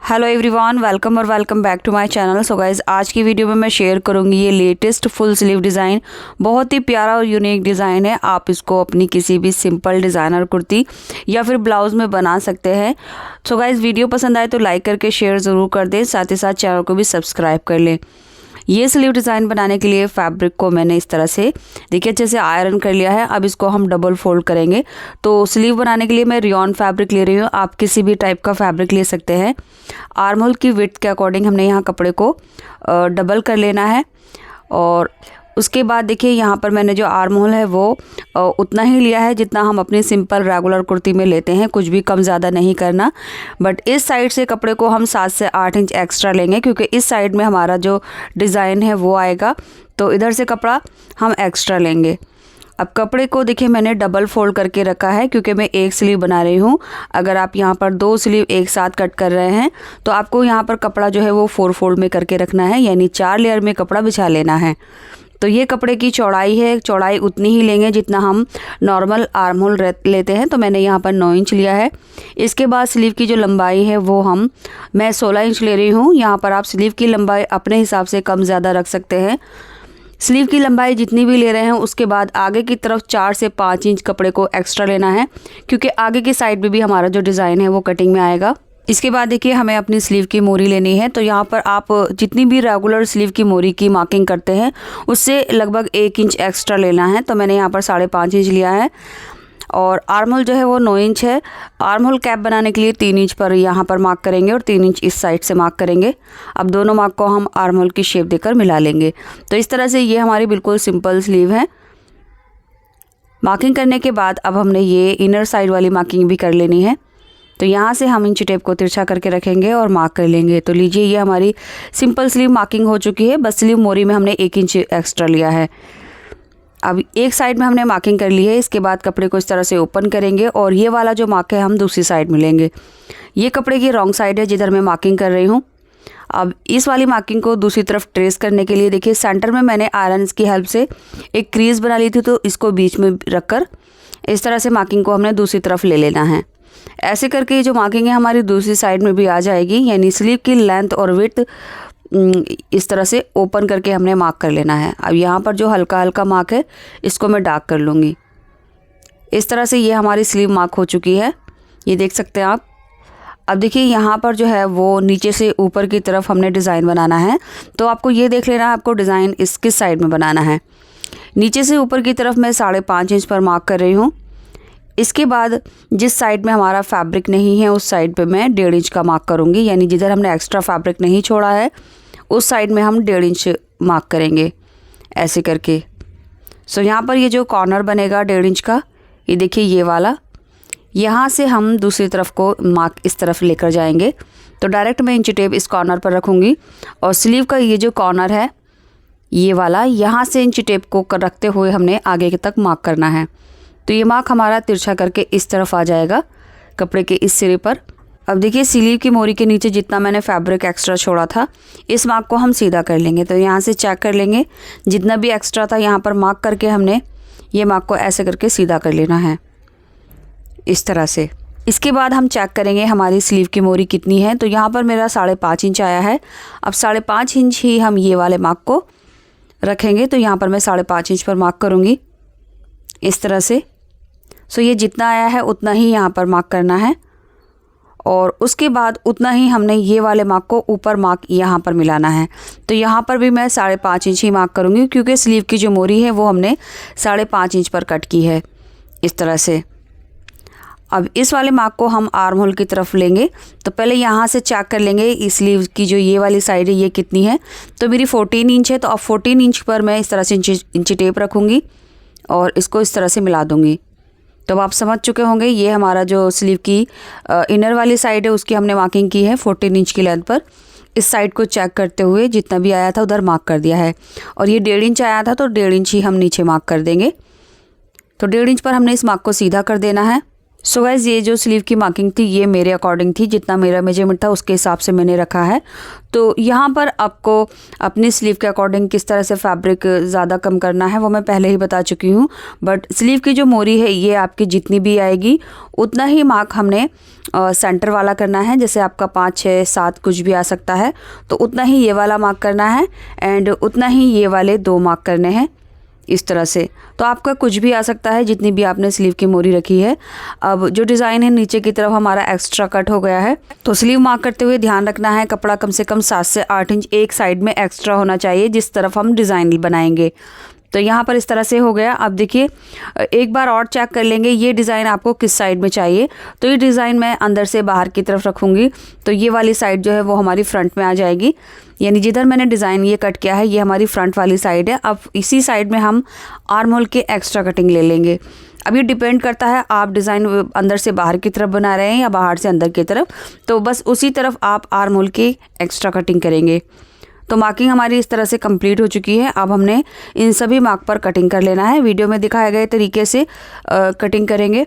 Hello everyone, welcome back to my channel. So guys, आज की video में मैं शेयर करूंगी ये लेटेस्ट फुल स्लीव डिज़ाइन। बहुत ही प्यारा और यूनिक डिज़ाइन है। आप इसको अपनी किसी भी सिंपल डिज़ाइनर कुर्ती या फिर ब्लाउज़ में बना सकते हैं। सो गाइज, वीडियो पसंद आए तो लाइक करके शेयर ज़रूर कर दें, साथ ही साथ चैनल को भी सब्सक्राइब कर लें। ये स्लीव डिज़ाइन बनाने के लिए फैब्रिक को मैंने इस तरह से देखिए अच्छे से आयरन कर लिया है। अब इसको हम डबल फोल्ड करेंगे। तो स्लीव बनाने के लिए मैं रियॉन फैब्रिक ले रही हूँ, आप किसी भी टाइप का फैब्रिक ले सकते हैं। आर्म होल की विड्थ के अकॉर्डिंग हमने यहाँ कपड़े को डबल कर लेना है। और उसके बाद देखिए यहाँ पर मैंने जो आर्म होल है वो उतना ही लिया है जितना हम अपनी सिंपल रेगुलर कुर्ती में लेते हैं, कुछ भी कम ज़्यादा नहीं करना। बट इस साइड से कपड़े को हम 7 से 8 इंच एक्स्ट्रा लेंगे, क्योंकि इस साइड में हमारा जो डिज़ाइन है वो आएगा, तो इधर से कपड़ा हम एक्स्ट्रा लेंगे। अब कपड़े को देखिए मैंने डबल फोल्ड करके रखा है, क्योंकि मैं एक स्लीव बना रही हूँ। अगर आप यहाँ पर 2 स्लीव एक साथ कट कर रहे हैं तो आपको यहाँ पर कपड़ा जो है वो 4 फोल्ड में करके रखना है, यानी 4 लेयर में कपड़ा बिछा लेना है। तो ये कपड़े की चौड़ाई है, चौड़ाई उतनी ही लेंगे जितना हम नॉर्मल आर्म होल लेते हैं। तो मैंने यहाँ पर 9 इंच लिया है। इसके बाद स्लीव की जो लंबाई है वो मैं 16 इंच ले रही हूँ। यहाँ पर आप स्लीव की लंबाई अपने हिसाब से कम ज़्यादा रख सकते हैं। स्लीव की लंबाई जितनी भी ले रहे हैं उसके बाद आगे की तरफ 4 से 5 इंच कपड़े को एक्स्ट्रा लेना है, क्योंकि आगे की साइड में भी हमारा जो डिज़ाइन है वो कटिंग में आएगा। इसके बाद देखिए हमें अपनी स्लीव की मोरी लेनी है। तो यहाँ पर आप जितनी भी रेगुलर स्लीव की मोरी की मार्किंग करते हैं उससे लगभग 1 इंच एक्स्ट्रा लेना है। तो मैंने यहाँ पर 5.5 इंच लिया है। और आर्म होल जो है वो 9 इंच है। आर्म होल कैप बनाने के लिए 3 इंच पर यहाँ पर मार्क करेंगे और 3 इंच इस साइड से मार्क करेंगे। अब दोनों मार्क को हम आर्म होल की शेप देकर मिला लेंगे। तो इस तरह से ये हमारी बिल्कुल सिंपल स्लीव है। मार्किंग करने के बाद अब हमने ये इनर साइड वाली मार्किंग भी कर लेनी है। तो यहाँ से हम इंच टेप को तिरछा करके रखेंगे और मार्क कर लेंगे। तो लीजिए ये हमारी सिंपल स्लीव मार्किंग हो चुकी है। बस स्लीव मोरी में हमने 1 इंच एक्स्ट्रा लिया है। अब एक साइड में हमने मार्किंग कर ली है। इसके बाद कपड़े को इस तरह से ओपन करेंगे और ये वाला जो मार्क है हम दूसरी साइड में लेंगे। ये कपड़े की रॉन्ग साइड है जिधर मैं मार्किंग कर रही हूँ। अब इस वाली मार्किंग को दूसरी तरफ ट्रेस करने के लिए देखिए सेंटर में मैंने आयरन की हेल्प से एक क्रीज बना ली थी, तो इसको बीच में रखकर इस तरह से मार्किंग को हमने दूसरी तरफ ले लेना है। ऐसे करके जो मार्किंग है हमारी दूसरी साइड में भी आ जाएगी, यानी स्लीव की लेंथ और विड्थ इस तरह से ओपन करके हमने मार्क कर लेना है। अब यहाँ पर जो हल्का हल्का मार्क है इसको मैं डार्क कर लूँगी। इस तरह से ये हमारी स्लीव मार्क हो चुकी है, ये देख सकते हैं आप। अब देखिए यहाँ पर जो है वो नीचे से ऊपर की तरफ हमने डिज़ाइन बनाना है। तो आपको ये देख लेना है आपको डिज़ाइन किस साइड में बनाना है। नीचे से ऊपर की तरफ मैं 5.5 इंच पर मार्क कर रही हूँ। इसके बाद जिस साइड में हमारा फैब्रिक नहीं है उस साइड पे मैं 1.5 इंच का मार्क करूँगी, यानी जिधर हमने एक्स्ट्रा फैब्रिक नहीं छोड़ा है उस साइड में हम 1.5 इंच मार्क करेंगे ऐसे करके। सो यहाँ पर ये जो कॉर्नर बनेगा 1.5 इंच का, ये देखिए ये वाला, यहाँ से हम दूसरी तरफ को मार्क इस तरफ लेकर जाएंगे। तो डायरेक्ट मैं इंच टेप इस कॉर्नर पर रखूँगी और स्लीव का ये जो कॉर्नर है ये वाला, यहाँ से इंच टेप को रखते हुए हमने आगे तक मार्क करना है। तो ये मार्क हमारा तिरछा करके इस तरफ आ जाएगा कपड़े के इस सिरे पर। अब देखिए स्लीव की मोरी के नीचे जितना मैंने फैब्रिक एक्स्ट्रा छोड़ा था इस मार्क को हम सीधा कर लेंगे। तो यहाँ से चेक कर लेंगे, जितना भी एक्स्ट्रा था यहाँ पर मार्क करके हमने ये मार्क को ऐसे करके सीधा कर लेना है इस तरह से। इसके बाद हम चेक करेंगे हमारी स्लीव की मोरी कितनी है। तो यहाँ पर मेरा 5.5 इंच आया है। अब 5.5 इंच ही हम ये वाले मार्क को रखेंगे। तो यहाँ पर मैं 5.5 इंच पर मार्क करूँगी इस तरह से। सो ये जितना आया है उतना ही यहाँ पर मार्क करना है और उसके बाद उतना ही हमने ये वाले मार्क को ऊपर मार्क यहाँ पर मिलाना है। तो यहाँ पर भी मैं 5.5 इंच ही मार्क करूँगी, क्योंकि स्लीव की जो मोरी है वो हमने 5.5 इंच पर कट की है इस तरह से। अब इस वाले मार्क को हम आर्म होल की तरफ लेंगे। तो पहले यहाँ से चेक कर लेंगे इस स्लीव की जो ये वाली साइड है ये कितनी है। तो मेरी 14 इंच है। तो अब 14 इंच पर मैं इस तरह से इंच टेप रखूँगी और इसको इस तरह से मिला दूँगी। तो अब आप समझ चुके होंगे ये हमारा जो स्लीव की इनर वाली साइड है उसकी हमने मार्किंग की है 14 इंच की लेंथ पर। इस साइड को चेक करते हुए जितना भी आया था उधर मार्क कर दिया है। और ये 1.5 इंच आया था तो 1.5 इंच ही हम नीचे मार्क कर देंगे। तो 1.5 इंच पर हमने इस मार्क को सीधा कर देना है सो गाइज़ ये जो स्लीव की मार्किंग थी ये मेरे अकॉर्डिंग थी, जितना मेरा मेजरमेंट था उसके हिसाब से मैंने रखा है। तो यहाँ पर आपको अपनी स्लीव के अकॉर्डिंग किस तरह से फैब्रिक ज़्यादा कम करना है वो मैं पहले ही बता चुकी हूँ। बट स्लीव की जो मोरी है ये आपकी जितनी भी आएगी उतना ही मार्क हमने सेंटर वाला करना है। जैसे आपका 5, 6, 7 कुछ भी आ सकता है तो उतना ही ये वाला मार्क करना है एंड उतना ही ये वाले 2 मार्क करने हैं इस तरह से। तो आपका कुछ भी आ सकता है जितनी भी आपने स्लीव की मोरी रखी है। अब जो डिज़ाइन है नीचे की तरफ हमारा एक्स्ट्रा कट हो गया है, तो स्लीव मार्क करते हुए ध्यान रखना है कपड़ा कम से कम 7 से 8 इंच एक साइड में एक्स्ट्रा होना चाहिए जिस तरफ हम डिज़ाइन बनाएंगे। तो यहाँ पर इस तरह से हो गया। अब देखिए एक बार और चेक कर लेंगे ये डिज़ाइन आपको किस साइड में चाहिए। तो ये डिज़ाइन मैं अंदर से बाहर की तरफ रखूँगी, तो ये वाली साइड जो है वो हमारी फ्रंट में आ जाएगी। यानी जिधर मैंने डिज़ाइन ये कट किया है ये हमारी फ्रंट वाली साइड है। अब इसी साइड में हम आर्म होल के एक्स्ट्रा कटिंग ले लेंगे। अब ये डिपेंड करता है आप डिज़ाइन अंदर से बाहर की तरफ बना रहे हैं या बाहर से अंदर की तरफ, तो बस उसी तरफ आप आर्म होल की एक्स्ट्रा कटिंग करेंगे। तो मार्किंग हमारी इस तरह से कंप्लीट हो चुकी है। अब हमने इन सभी मार्क पर कटिंग कर लेना है। वीडियो में दिखाए गए तरीके से कटिंग करेंगे।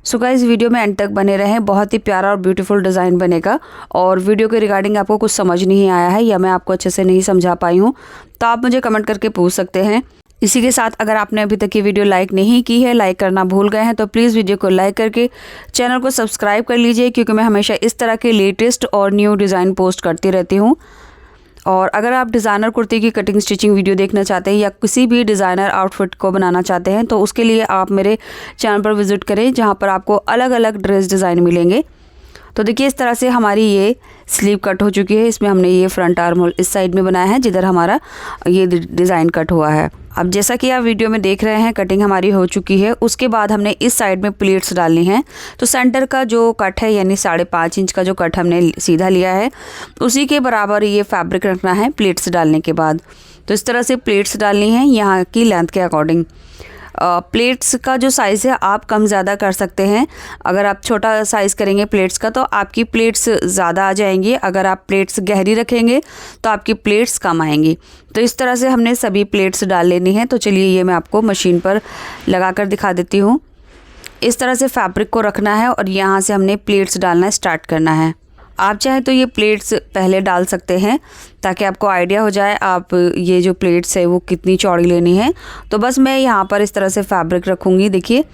सो गाइस वीडियो में एंड तक बने रहें, बहुत ही प्यारा और ब्यूटीफुल डिज़ाइन बनेगा। और वीडियो के रिगार्डिंग आपको कुछ समझ नहीं आया है या मैं आपको अच्छे से नहीं समझा पाई हूँ तो आप मुझे कमेंट करके पूछ सकते हैं। इसी के साथ अगर आपने अभी तक ये वीडियो लाइक नहीं की है, लाइक करना भूल गए हैं, तो प्लीज़ वीडियो को लाइक करके चैनल को सब्सक्राइब कर लीजिए, क्योंकि मैं हमेशा इस तरह के लेटेस्ट और न्यू डिज़ाइन पोस्ट करती रहती हूँ। और अगर आप डिज़ाइनर कुर्ती की कटिंग स्टिचिंग वीडियो देखना चाहते हैं या किसी भी डिज़ाइनर आउटफिट को बनाना चाहते हैं तो उसके लिए आप मेरे चैनल पर विज़िट करें, जहाँ पर आपको अलग अलग ड्रेस डिज़ाइन मिलेंगे। तो देखिए इस तरह से हमारी ये स्लीव कट हो चुकी है। इसमें हमने ये फ्रंट आर्म होल इस साइड में बनाया है जिधर हमारा ये डिज़ाइन कट हुआ है। अब जैसा कि आप वीडियो में देख रहे हैं कटिंग हमारी हो चुकी है। उसके बाद हमने इस साइड में प्लेट्स डालनी हैं। तो सेंटर का जो कट है यानी 5.5 इंच का जो कट हमने सीधा लिया है उसी के बराबर ये फैब्रिक रखना है प्लेट्स डालने के बाद। तो इस तरह से प्लेट्स डालनी है यहाँ की लेंथ के अकॉर्डिंग। प्लेट्स का जो साइज़ है आप कम ज़्यादा कर सकते हैं। अगर आप छोटा साइज़ करेंगे प्लेट्स का तो आपकी प्लेट्स ज़्यादा आ जाएंगी, अगर आप प्लेट्स गहरी रखेंगे तो आपकी प्लेट्स कम आएंगी। तो इस तरह से हमने सभी प्लेट्स डाल लेनी है। तो चलिए ये मैं आपको मशीन पर लगा कर दिखा देती हूँ। इस तरह से फैब्रिक को रखना है और यहाँ से हमने प्लेट्स डालना स्टार्ट करना है। आप चाहें तो ये प्लेट्स पहले डाल सकते हैं ताकि आपको आइडिया हो जाए आप ये जो प्लेट्स है वो कितनी चौड़ी लेनी है। तो बस मैं यहाँ पर इस तरह से फैब्रिक रखूँगी देखिए,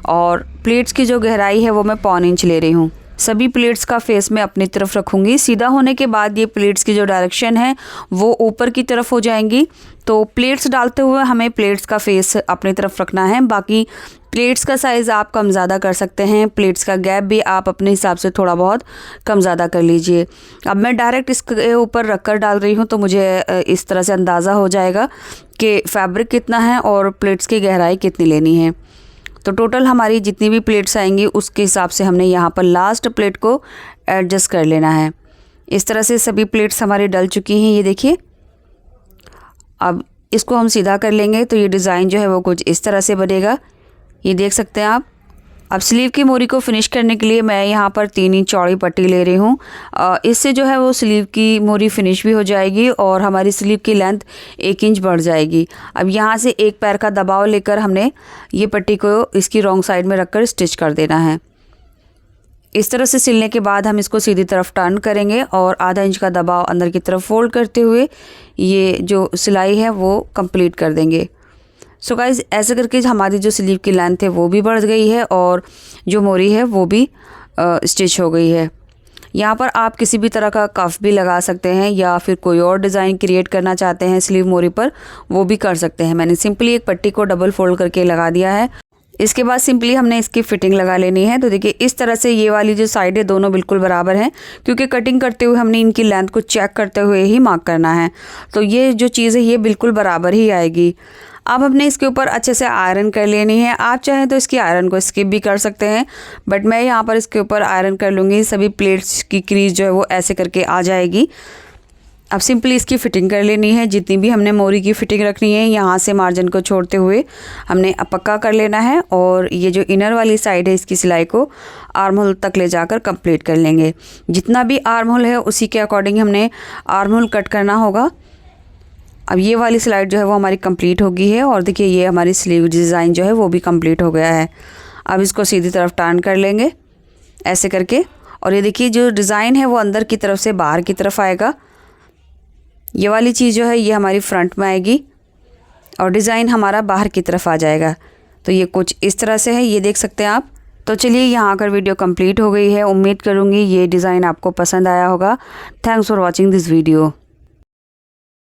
और प्लेट्स की जो गहराई है वो मैं 1.25 इंच ले रही हूँ। सभी प्लेट्स का फेस मैं अपनी तरफ रखूँगी। सीधा होने के बाद ये प्लेट्स की जो डायरेक्शन है वो ऊपर की तरफ हो जाएंगी। तो प्लेट्स डालते हुए हमें प्लेट्स का फेस अपनी तरफ रखना है। बाकी प्लेट्स का साइज़ आप कम ज़्यादा कर सकते हैं, प्लेट्स का गैप भी आप अपने हिसाब से थोड़ा बहुत कम ज़्यादा कर लीजिए। अब मैं डायरेक्ट इसके ऊपर रख कर डाल रही हूँ तो मुझे इस तरह से अंदाज़ा हो जाएगा कि फैब्रिक कितना है और प्लेट्स की गहराई कितनी लेनी है। तो टोटल हमारी जितनी भी प्लेट्स आएंगी उसके हिसाब से हमने यहाँ पर लास्ट प्लेट को एडजस्ट कर लेना है। इस तरह से सभी प्लेट्स हमारी डल चुकी हैं, ये देखिए। अब इसको हम सीधा कर लेंगे तो ये डिज़ाइन जो है वो कुछ इस तरह से बनेगा, ये देख सकते हैं आप। अब स्लीव की मोरी को फिनिश करने के लिए मैं यहाँ पर 3 इंच चौड़ी पट्टी ले रही हूँ। इससे जो है वो स्लीव की मोरी फिनिश भी हो जाएगी और हमारी स्लीव की लेंथ 1 इंच बढ़ जाएगी। अब यहाँ से एक पैर का दबाव लेकर हमने ये पट्टी को इसकी रॉन्ग साइड में रखकर स्टिच कर देना है। इस तरह से सिलने के बाद हम इसको सीधी तरफ टर्न करेंगे और आधा इंच का दबाव अंदर की तरफ फोल्ड करते हुए ये जो सिलाई है वो कंप्लीट कर देंगे। सो गाइज़ ऐसे करके हमारी जो स्लीव की लेंथ है वो भी बढ़ गई है और जो मोरी है वो भी स्टिच हो गई है। यहाँ पर आप किसी भी तरह का कफ भी लगा सकते हैं या फिर कोई और डिज़ाइन क्रिएट करना चाहते हैं स्लीव मोरी पर वो भी कर सकते हैं। मैंने सिंपली एक पट्टी को डबल फोल्ड करके लगा दिया है। इसके बाद सिंपली हमने इसकी फ़िटिंग लगा लेनी है। तो देखिए इस तरह से ये वाली जो साइड है दोनों बिल्कुल बराबर हैं, क्योंकि कटिंग करते हुए हमने इनकी लेंथ को चेक करते हुए ही मार्क करना है। तो ये जो चीज़ है ये बिल्कुल बराबर ही आएगी। अब हमने इसके ऊपर अच्छे से आयरन कर लेनी है। आप चाहें तो इसकी आयरन को स्किप भी कर सकते हैं, बट मैं यहाँ पर इसके ऊपर आयरन कर लूँगी। सभी प्लेट्स की क्रीज जो है वो ऐसे करके आ जाएगी। अब सिंपली इसकी फ़िटिंग कर लेनी है। जितनी भी हमने मोरी की फ़िटिंग रखनी है यहाँ से मार्जिन को छोड़ते हुए हमने पक्का कर लेना है और ये जो इनर वाली साइड है इसकी सिलाई को आर्म होल तक ले जाकर कंप्लीट कर लेंगे। जितना भी आर्म होल है उसी के अकॉर्डिंग हमने आर्म होल कट करना होगा। अब ये वाली स्लाइड जो है वो हमारी कंप्लीट हो गई है और देखिए ये हमारी स्लीव डिज़ाइन जो है वो भी कंप्लीट हो गया है। अब इसको सीधी तरफ टर्न कर लेंगे ऐसे करके, और ये देखिए जो डिज़ाइन है वो अंदर की तरफ से बाहर की तरफ आएगा। ये वाली चीज़ जो है ये हमारी फ्रंट में आएगी और डिज़ाइन हमारा बाहर की तरफ आ जाएगा। तो ये कुछ इस तरह से है, ये देख सकते हैं आप। तो चलिए यहाँ आकर वीडियो कंप्लीट हो गई है। उम्मीद करूँगी ये डिज़ाइन आपको पसंद आया होगा। Thanks for watching this video.